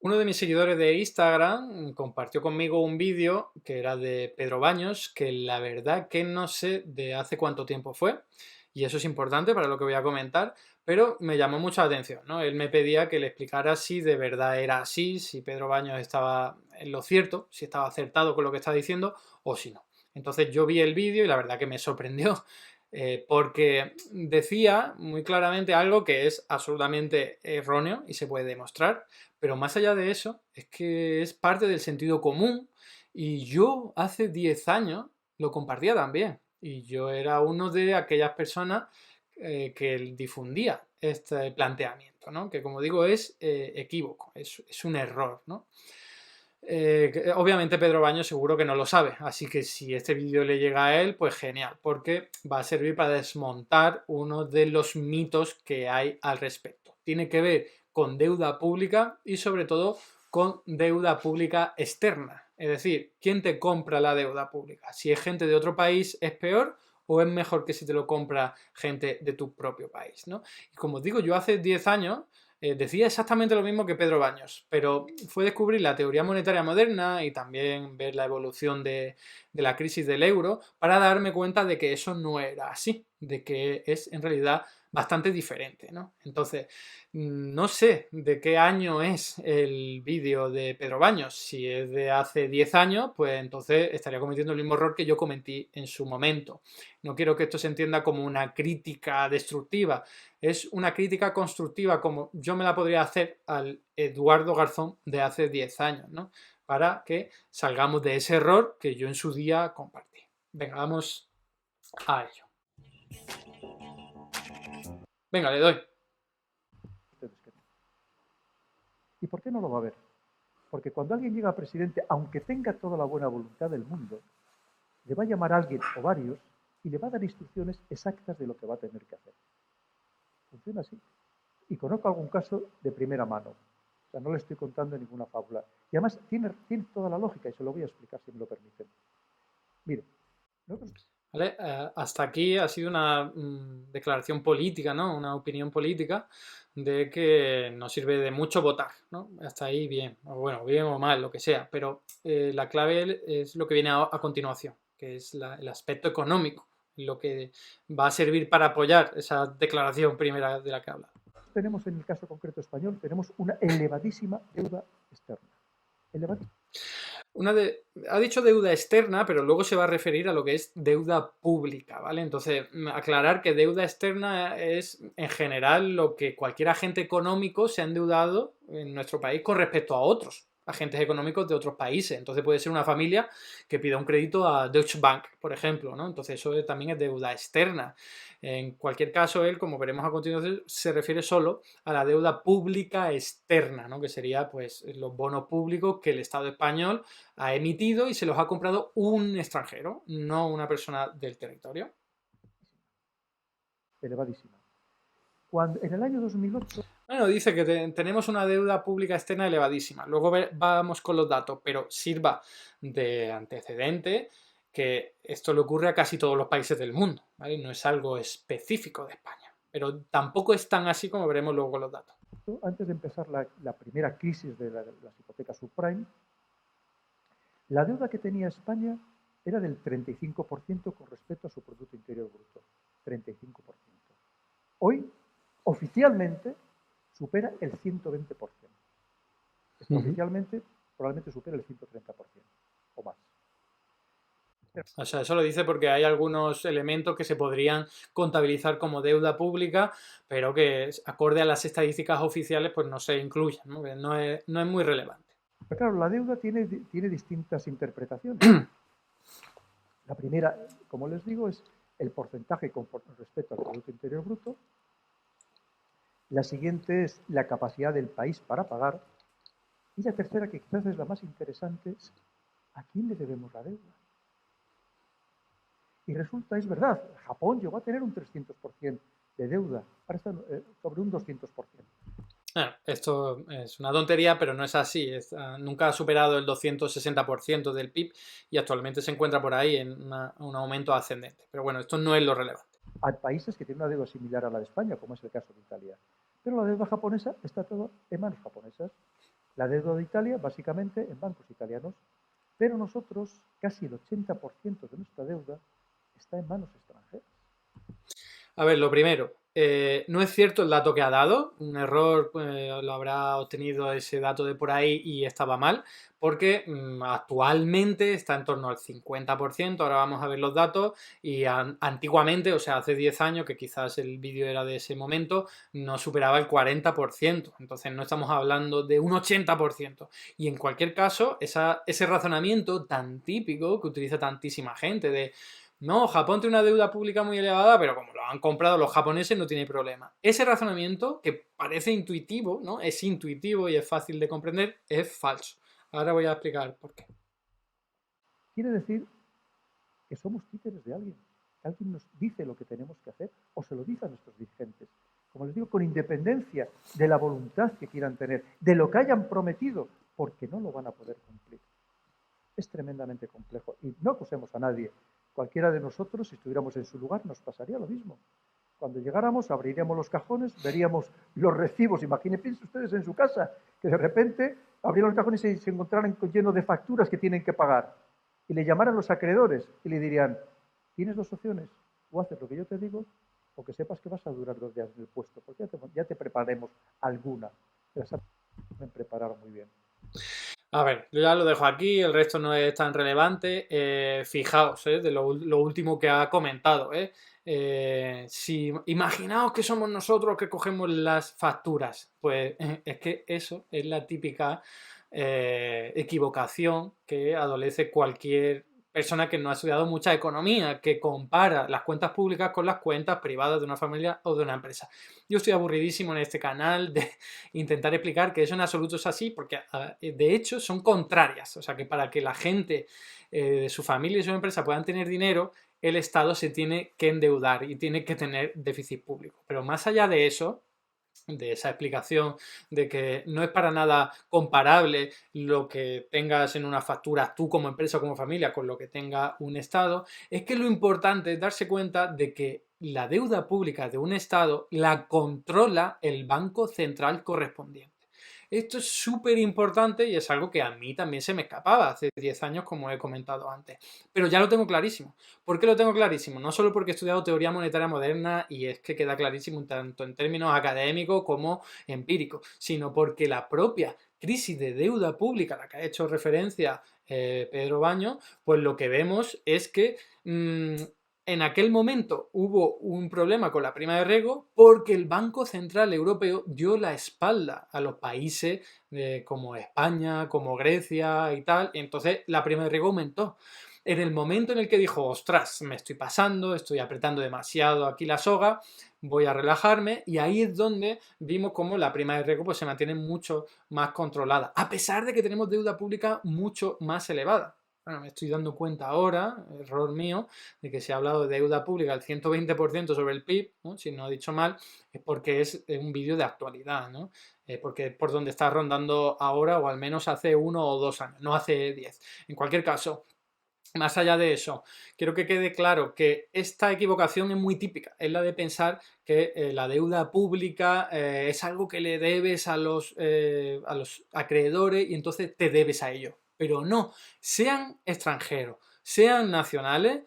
Uno de mis seguidores de Instagram compartió conmigo un vídeo que era de Pedro Baños, que la verdad que no sé de hace cuánto tiempo fue, y eso es importante para lo que voy a comentar, pero me llamó mucho la atención, ¿no? Él me pedía que le explicara si de verdad era así, si Pedro Baños estaba en lo cierto, si estaba acertado con lo que estaba diciendo o si no. Entonces yo vi el vídeo y la verdad que me sorprendió, porque decía muy claramente algo que es absolutamente erróneo y se puede demostrar, pero más allá de eso, es que es parte del sentido común y yo hace 10 años lo compartía también. Y yo era uno de aquellas personas que difundía este planteamiento, ¿no? Que como digo es equívoco, es un error, ¿no? Obviamente Pedro Baños seguro que no lo sabe, así que si este vídeo le llega a él, pues genial, porque va a servir para desmontar uno de los mitos que hay al respecto. Tiene que ver con deuda pública y sobre todo con deuda pública externa. Es decir, ¿quién te compra la deuda pública? Si es gente de otro país, ¿es peor o es mejor que si te lo compra gente de tu propio país, ¿no? Y como digo, yo hace 10 años decía exactamente lo mismo que Pedro Baños, pero fue descubrir la teoría monetaria moderna y también ver la evolución de la crisis del euro para darme cuenta de que eso no era así, de que es en realidad bastante diferente, ¿no? Entonces, no sé de qué año es el vídeo de Pedro Baños. Si es de hace 10 años, pues entonces estaría cometiendo el mismo error que yo cometí en su momento. No quiero que esto se entienda como una crítica destructiva, es una crítica constructiva como yo me la podría hacer al Eduardo Garzón de hace 10 años, ¿no? Para que salgamos de ese error que yo en su día compartí. Venga, vamos a ello. Venga, le doy. Ustedes que no. ¿Y por qué no lo va a ver? Porque cuando alguien llega a presidente, aunque tenga toda la buena voluntad del mundo, le va a llamar a alguien o varios y le va a dar instrucciones exactas de lo que va a tener que hacer. Funciona así. Y conozco algún caso de primera mano. O sea, no le estoy contando ninguna fábula. Y además tiene toda la lógica y se lo voy a explicar si me lo permiten. Mire, nosotros ¿Vale? Hasta aquí ha sido una declaración política, ¿no? Una opinión política de que no sirve de mucho votar, ¿no? Hasta ahí bien, o bueno, bien o mal, lo que sea, pero la clave es lo que viene a continuación, que es el aspecto económico, lo que va a servir para apoyar esa declaración primera de la que habla. tenemos en el caso concreto español, tenemos una elevadísima deuda externa. Elevadísima. Ha dicho deuda externa, pero luego se va a referir a lo que es deuda pública, ¿vale? Entonces, aclarar que deuda externa es en general lo que cualquier agente económico se ha endeudado en nuestro país con respecto a otros agentes económicos de otros países. Entonces puede ser una familia que pida un crédito a Deutsche Bank, por ejemplo, ¿no? Entonces eso también es deuda externa. En cualquier caso, él, como veremos a continuación, se refiere solo a la deuda pública externa, ¿no? Que sería pues los bonos públicos que el Estado español ha emitido y se los ha comprado un extranjero, no una persona del territorio. Elevadísima. Cuando, en el año 2008, Bueno, dice que tenemos una deuda pública externa elevadísima. Luego vamos con los datos, pero sirva de antecedente que esto le ocurre a casi todos los países del mundo, ¿vale? No es algo específico de España, pero tampoco es tan así como veremos luego con los datos. antes de empezar la primera crisis de las hipotecas subprime, la deuda que tenía España era del 35% con respecto a su Producto Interior Bruto. 35%. Hoy, oficialmente, supera el 120%. Extraoficialmente, probablemente supera el 130% o más. O sea, eso lo dice porque hay algunos elementos que se podrían contabilizar como deuda pública, pero que acorde a las estadísticas oficiales pues no se incluyen, ¿no? No es muy relevante. Pero claro, la deuda tiene distintas interpretaciones. La primera, como les digo, es el porcentaje con respecto al Producto Interior Bruto. La siguiente es la capacidad del país para pagar. Y la tercera, que quizás es la más interesante, es ¿a quién le debemos la deuda? Y resulta, es verdad, Japón llegó a tener un 300% de deuda, ahora está sobre un 200%. Bueno, esto es una tontería, pero no es así. Nunca ha superado el 260% del PIB y actualmente se encuentra por ahí en un aumento ascendente. Pero bueno, esto no es lo relevante. Hay países que tienen una deuda similar a la de España, como es el caso de Italia. Pero la deuda japonesa está todo en manos japonesas. La deuda de Italia, básicamente, en bancos italianos. Pero nosotros, casi el 80% de nuestra deuda está en manos extranjeras. A ver, lo primero, no es cierto el dato que ha dado, un error, lo habrá obtenido ese dato de por ahí y estaba mal, porque actualmente está en torno al 50%, ahora vamos a ver los datos, y antiguamente, o sea, hace 10 años, que quizás el vídeo era de ese momento, no superaba el 40%, entonces no estamos hablando de un 80%. Y en cualquier caso, ese razonamiento tan típico que utiliza tantísima gente de no, Japón tiene una deuda pública muy elevada, pero como lo han comprado los japoneses no tiene problema. Ese razonamiento, que parece intuitivo, ¿no? Es intuitivo y es fácil de comprender, es falso. Ahora voy a explicar por qué. Quiere decir que somos títeres de alguien. Alguien nos dice lo que tenemos que hacer o se lo dice a nuestros dirigentes. Como les digo, con independencia de la voluntad que quieran tener, de lo que hayan prometido, porque no lo van a poder cumplir. Es tremendamente complejo y no acusemos a nadie. Cualquiera de nosotros, si estuviéramos en su lugar, nos pasaría lo mismo. Cuando llegáramos, abriríamos los cajones, veríamos los recibos. Imagínense ustedes en su casa, que de repente abrieran los cajones y se encontraran llenos de facturas que tienen que pagar. Y le llamaran los acreedores y le dirían, tienes dos opciones, o haces lo que yo te digo, o que sepas que vas a durar 2 días en el puesto, porque ya te prepararemos alguna. Pero saben preparar muy bien. A ver, yo ya lo dejo aquí, el resto no es tan relevante. Fijaos, de lo último que ha comentado. Si imaginaos que somos nosotros que cogemos las facturas, pues es que eso es la típica equivocación que adolece cualquier persona que no ha estudiado mucha economía, que compara las cuentas públicas con las cuentas privadas de una familia o de una empresa. Yo estoy aburridísimo en este canal de intentar explicar que eso en absoluto es así, porque de hecho son contrarias. O sea que para que la gente de su familia y su empresa puedan tener dinero, el Estado se tiene que endeudar y tiene que tener déficit público. Pero más allá de eso, de esa explicación de que no es para nada comparable lo que tengas en una factura tú como empresa o como familia con lo que tenga un Estado, es que lo importante es darse cuenta de que la deuda pública de un Estado la controla el Banco Central correspondiente. Esto es súper importante y es algo que a mí también se me escapaba hace 10 años, como he comentado antes. Pero ya lo tengo clarísimo. ¿Por qué lo tengo clarísimo? No solo porque he estudiado teoría monetaria moderna y es que queda clarísimo tanto en términos académicos como empíricos, sino porque la propia crisis de deuda pública a la que ha hecho referencia Pedro Baños, pues lo que vemos es que en aquel momento hubo un problema con la prima de riesgo porque el Banco Central Europeo dio la espalda a los países como España, como Grecia y tal, y entonces la prima de riesgo aumentó. En el momento en el que dijo, ostras, me estoy pasando, estoy apretando demasiado aquí la soga, voy a relajarme, y ahí es donde vimos cómo la prima de riesgo pues, se mantiene mucho más controlada, a pesar de que tenemos deuda pública mucho más elevada. Bueno, me estoy dando cuenta ahora, error mío, de que se ha hablado de deuda pública al 120% sobre el PIB, ¿no? Si no he dicho mal, es porque es un vídeo de actualidad, ¿no? Porque es por donde está rondando ahora, o al menos hace 1 o 2 años, no hace 10. En cualquier caso, más allá de eso, quiero que quede claro que esta equivocación es muy típica, es la de pensar que la deuda pública es algo que le debes a los acreedores y entonces te debes a ellos. Pero no, sean extranjeros, sean nacionales,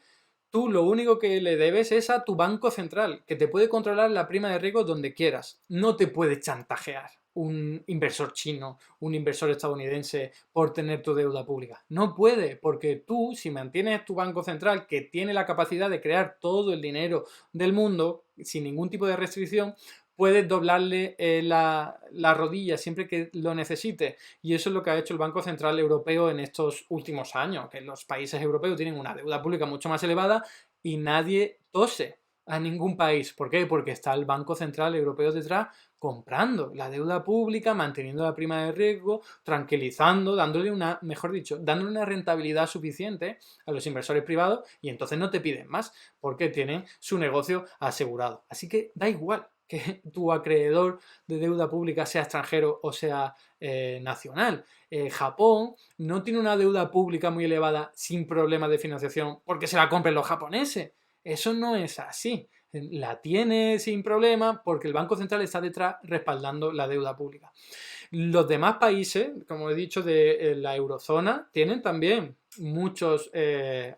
tú lo único que le debes es a tu banco central, que te puede controlar la prima de riesgo donde quieras. No te puede chantajear un inversor chino, un inversor estadounidense por tener tu deuda pública. No puede, porque tú, si mantienes tu banco central, que tiene la capacidad de crear todo el dinero del mundo sin ningún tipo de restricción, puedes doblarle la rodilla siempre que lo necesite. Y eso es lo que ha hecho el Banco Central Europeo en estos últimos años, que los países europeos tienen una deuda pública mucho más elevada y nadie tose a ningún país. ¿Por qué? Porque está el Banco Central Europeo detrás comprando la deuda pública, manteniendo la prima de riesgo, tranquilizando, dándole mejor dicho, dándole una rentabilidad suficiente a los inversores privados y entonces no te piden más porque tienen su negocio asegurado. Así que da igual que tu acreedor de deuda pública sea extranjero o sea nacional. Japón no tiene una deuda pública muy elevada sin problemas de financiación porque se la compren los japoneses. Eso no es así. La tiene sin problema porque el Banco Central está detrás respaldando la deuda pública. Los demás países, como he dicho, de la eurozona, tienen también muchos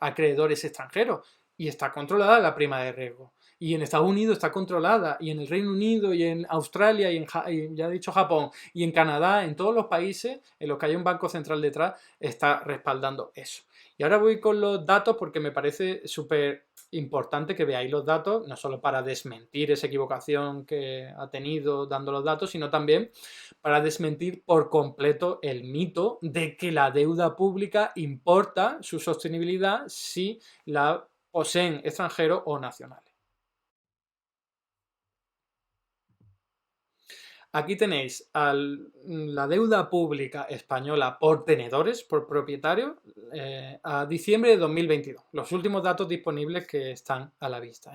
acreedores extranjeros y está controlada la prima de riesgo. Y en Estados Unidos está controlada, y en el Reino Unido, y en Australia, y ya he dicho Japón, y en Canadá, en todos los países en los que hay un banco central detrás, está respaldando eso. Y ahora voy con los datos porque me parece súper importante que veáis los datos, no solo para desmentir esa equivocación que ha tenido dando los datos, sino también para desmentir por completo el mito de que la deuda pública importa su sostenibilidad si la poseen extranjeros o nacionales. Aquí tenéis la deuda pública española por tenedores, por propietarios, a diciembre de 2022. Los últimos datos disponibles que están a la vista.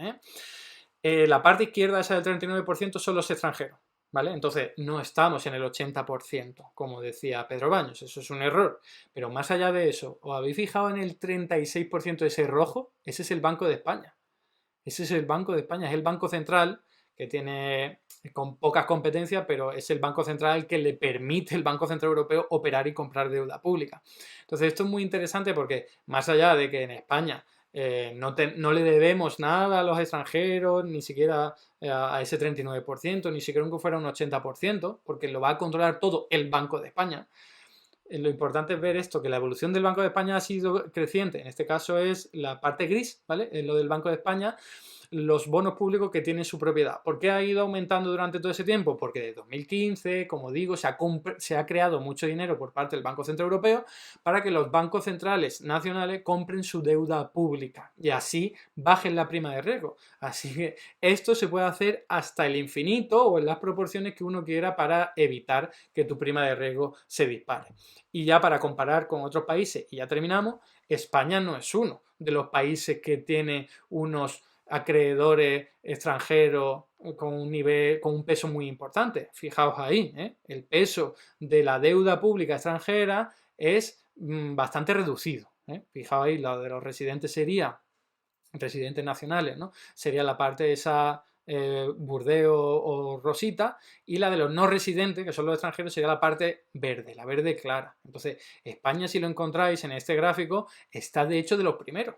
La parte izquierda, esa del 39%, son los extranjeros. ¿Vale? Entonces, no estamos en el 80%, como decía Pedro Baños, eso es un error. Pero más allá de eso, ¿os habéis fijado en el 36% de ese rojo? Ese es el Banco de España. Ese es el Banco de España, es el Banco Central que tiene con pocas competencias, pero es el Banco Central el que le permite al Banco Central Europeo operar y comprar deuda pública. Entonces esto es muy interesante porque más allá de que en España no le debemos nada a los extranjeros, ni siquiera a ese 39%, ni siquiera aunque fuera un 80%, porque lo va a controlar todo el Banco de España. Lo importante es ver esto, que la evolución del Banco de España ha sido creciente. En este caso es la parte gris, ¿vale? En lo del Banco de España, los bonos públicos que tienen su propiedad. ¿Por qué ha ido aumentando durante todo ese tiempo? Porque desde 2015, como digo, se ha creado mucho dinero por parte del Banco Central Europeo para que los bancos centrales nacionales compren su deuda pública y así bajen la prima de riesgo. Así que esto se puede hacer hasta el infinito o en las proporciones que uno quiera para evitar que tu prima de riesgo se dispare. Y ya para comparar con otros países, y ya terminamos, España no es uno de los países que tiene unos acreedores extranjeros con un peso muy importante. Fijaos ahí, el peso de la deuda pública extranjera es bastante reducido. Fijaos ahí, lo de los residentes nacionales, ¿no? Sería la parte esa burdeo o rosita, y la de los no residentes, que son los extranjeros, sería la parte verde, la verde clara. Entonces, España, si lo encontráis en este gráfico, está de hecho de los primeros.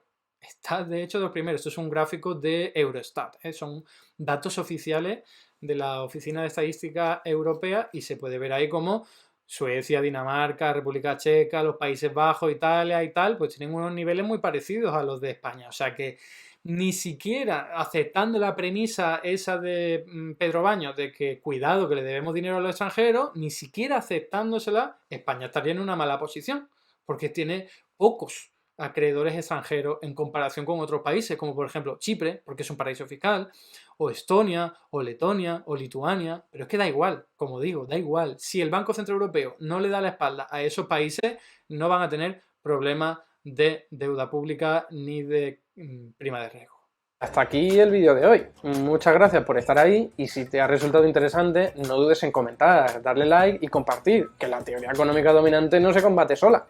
Esto es un gráfico de Eurostat, son datos oficiales de la Oficina de Estadística Europea y se puede ver ahí como Suecia, Dinamarca, República Checa, los Países Bajos, Italia y tal, pues tienen unos niveles muy parecidos a los de España. O sea que ni siquiera aceptando la premisa esa de Pedro Baños de que cuidado que le debemos dinero a los extranjeros, ni siquiera aceptándosela, España estaría en una mala posición, porque tiene pocos acreedores extranjeros en comparación con otros países, como por ejemplo Chipre, porque es un paraíso fiscal, o Estonia, o Letonia, o Lituania, pero es que da igual, como digo, da igual. Si el Banco Central Europeo no le da la espalda a esos países, no van a tener problemas de deuda pública ni de prima de riesgo. Hasta aquí el vídeo de hoy. Muchas gracias por estar ahí y si te ha resultado interesante, no dudes en comentar, darle like y compartir, que la teoría económica dominante no se combate sola.